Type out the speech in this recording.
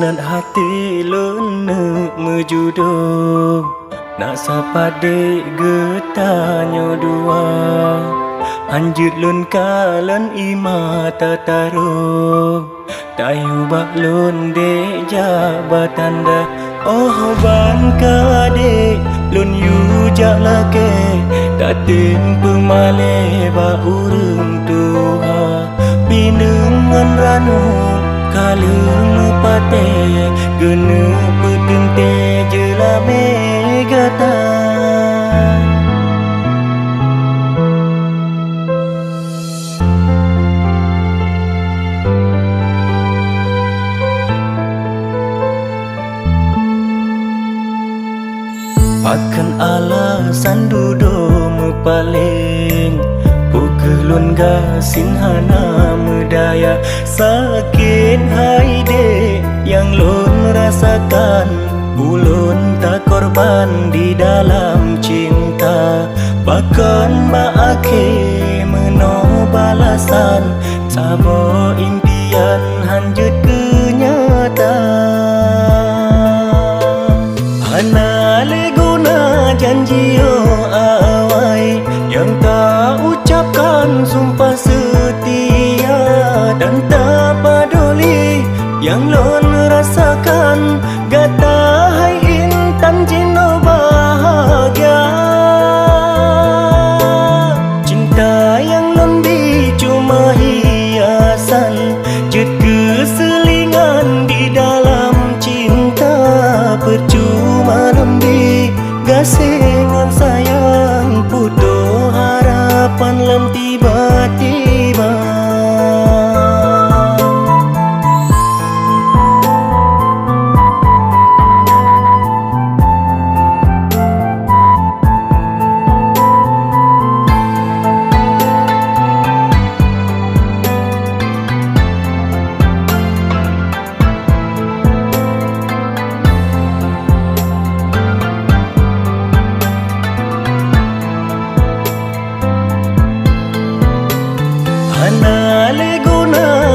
Senat hati lun mejudo nak sapa dek getanyo dua anjut lun kalan ima tataro tayu bak lun dek jabatan dah oh ban kade lun yu jalake datin pemale ba urung tuha pinengan ranu kalung pate gene peteng te jela megata akan alasan dudo mepaling Pugelun ga singhana medaya sakit haide yang lun rasakan ulun tak korban di dalam cinta bahkan baake meno balasan sabo impian hanjut kenyataan anale guna janjio awai yang tak ucapkan sumpah setia dan tak peduli yang lon rasakan gata hai intan jino bahagia cinta yang lon di cuma hiasan jut keselingan di dalam cinta percuma lembi gasengan sayang putus harapan lem tiba